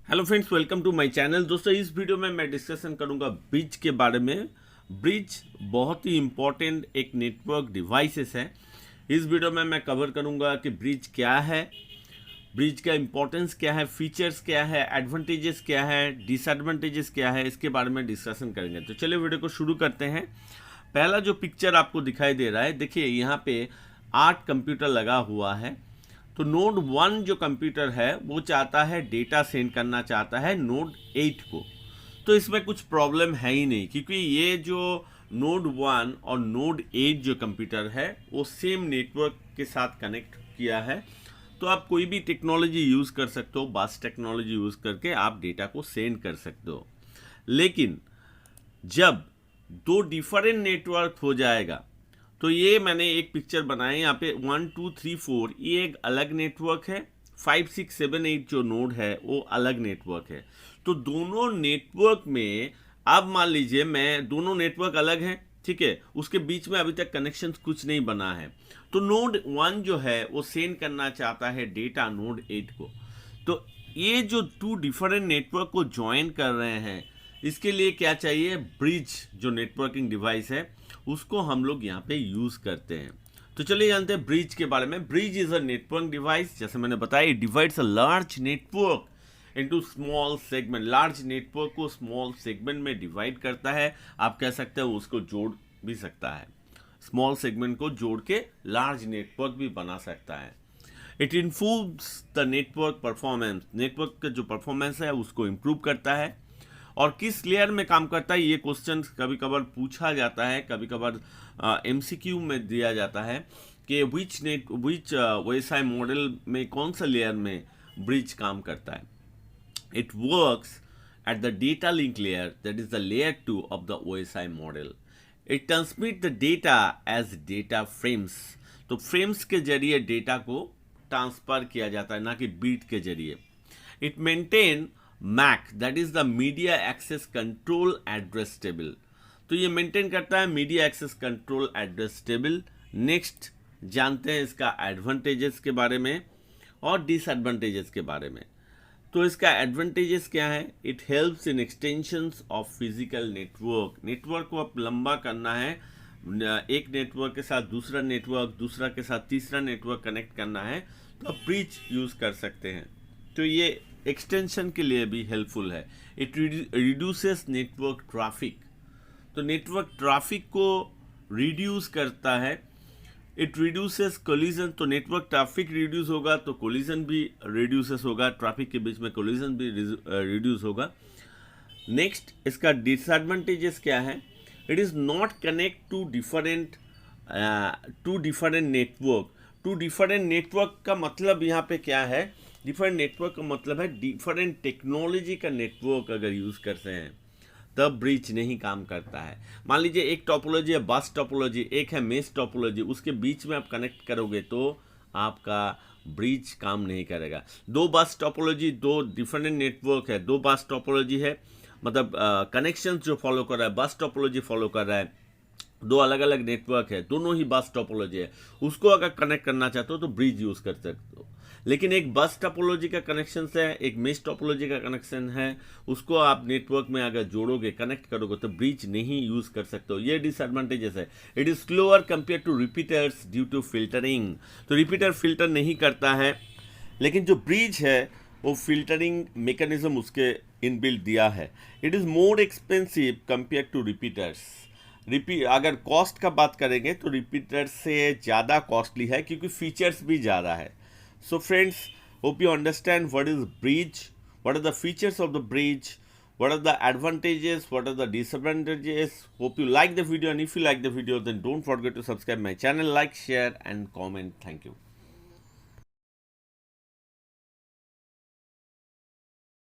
Hello friends, welcome to my channel. दोस्तों, इस video में मैं डिस्कशन करूंगा ब्रिज के बारे में। ब्रिज बहुत ही इम्पोर्टेंट एक नेटवर्क डिवाइसेस है। इस वीडियो में मैं कवर करूंगा कि ब्रिज क्या है, ब्रिज का इम्पोर्टेंस क्या है, फीचर्स क्या है, एडवांटेजेस क्या है, डिसएडवांटेजेस क्या है, इसके बारे में डिस्कशन करेंगे। तो चलिए वीडियो को शुरू करते हैं। पहला जो पिक्चर आपको दिखाई दे रहा है, देखिए यहाँ पे 8 कंप्यूटर लगा हुआ है। तो नोड 1 जो कंप्यूटर है वो चाहता है, डेटा सेंड करना चाहता है नोड 8 को। तो इसमें कुछ प्रॉब्लम है ही नहीं, क्योंकि ये जो नोड 1 और नोड 8 जो कंप्यूटर है वो सेम नेटवर्क के साथ कनेक्ट किया है। तो आप कोई भी टेक्नोलॉजी यूज़ कर सकते हो, बस टेक्नोलॉजी यूज़ करके आप डेटा को सेंड कर सकते हो। लेकिन जब दो डिफरेंट नेटवर्क हो जाएगा, तो ये मैंने एक पिक्चर बनाया यहाँ पे 1 2 3 4, ये एक अलग नेटवर्क है। 5 6 7 8 जो नोड है वो अलग नेटवर्क है। तो दोनों नेटवर्क में अब मान लीजिए मैं, दोनों नेटवर्क अलग हैं, ठीक है, उसके बीच में अभी तक कनेक्शन कुछ नहीं बना है। तो नोड 1 जो है वो सेंड करना चाहता है डेटा नोड 8 को। तो ये जो 2 डिफरेंट नेटवर्क को ज्वाइन कर रहे हैं, इसके लिए क्या चाहिए? ब्रिज जो नेटवर्किंग डिवाइस है उसको हम लोग यहाँ पे यूज करते हैं। तो चलिए जानते हैं ब्रिज के बारे में। Bridge is a network device, जैसे मैंने बताया, it divides a large network into small segment. Large network को स्मॉल सेगमेंट में डिवाइड करता है। आप कह सकते हैं उसको जोड़ भी सकता है, स्मॉल सेगमेंट को जोड़ के लार्ज नेटवर्क भी बना सकता है। It improves the network performance, network का जो परफॉर्मेंस है उसको इम्प्रूव करता है। और किस लेयर में काम करता है, ये क्वेश्चन कभी कभार पूछा जाता है, कभी कभार एमसीक्यू में दिया जाता है कि विच OSI मॉडल में कौन सा लेयर में ब्रिज काम करता है। It works at the data link layer, that is the layer 2 of the OSI model. It transmit the data as data frames. तो फ्रेम्स के जरिए डेटा को ट्रांसफर किया जाता है, ना कि बीट के जरिए। It maintain MAC, that is the media access control address table. तो ये मेंटेन करता है media access control address table. Next जानते हैं इसका एडवांटेजेस के बारे में और डिसएडवांटेजेस के बारे में। तो इसका एडवांटेजेस क्या है? It helps in extensions of physical network. Network को अब लंबा करना है, एक नेटवर्क के साथ दूसरा नेटवर्क, दूसरा के साथ तीसरा नेटवर्क कनेक्ट करना है, तो आप ब्रिज यूज कर सकते हैं। तो ये एक्सटेंशन के लिए भी हेल्पफुल है। इट रिड्यूसेस नेटवर्क ट्रैफिक, तो नेटवर्क ट्रैफिक को रिड्यूस करता है। इट रिड्यूसेस कोलिजन, तो नेटवर्क ट्रैफिक रिड्यूस होगा तो कोलिजन भी रिड्यूसेस होगा, ट्रैफिक के बीच में कोलिजन भी रिड्यूस होगा। नेक्स्ट इसका डिसएडवांटेजेस क्या है? It is not connect to different network. To different network का मतलब यहाँ पे क्या है? डिफरेंट नेटवर्क का मतलब है डिफरेंट टेक्नोलॉजी का नेटवर्क अगर यूज़ करते हैं तब ब्रिज नहीं काम करता है। मान लीजिए एक टोपोलॉजी है बस टोपोलॉजी, एक है मेश टोपोलॉजी, उसके बीच में आप कनेक्ट करोगे तो आपका ब्रिज काम नहीं करेगा। दो बस टोपोलॉजी, दो डिफरेंट नेटवर्क है, दो बस टोपोलॉजी है, मतलब कनेक्शंस जो फॉलो कर रहा है बस टोपोलॉजी फॉलो कर रहा है, दो अलग अलग नेटवर्क है, दोनों ही बस टोपोलॉजी है, उसको अगर कनेक्ट करना चाहते हो तो ब्रिज यूज़ कर सकते हो। लेकिन एक बस टोपोलॉजी का कनेक्शन है, एक मेश टोपोलॉजी का कनेक्शन है, उसको आप नेटवर्क में अगर जोड़ोगे, कनेक्ट करोगे तो ब्रिज नहीं यूज़ कर सकते हो। ये डिसएडवांटेजेस है। It is slower compare to repeaters due to filtering, तो रिपीटर फिल्टर नहीं करता है। लेकिन जो ब्रिज है वो फिल्टरिंग मेकेनिज्म उसके इनबिल्ट दिया है। It is more expensive compare to repeaters. अगर कॉस्ट का बात करेंगे तो रिपीटर से ज़्यादा कॉस्टली है, क्योंकि फीचर्स भी ज़्यादा है। So friends, hope you understand what is bridge, what are the features of the bridge, what are the advantages, what are the disadvantages. Hope you like the video, and if you like the video then don't forget to subscribe my channel, like, share and comment. Thank you.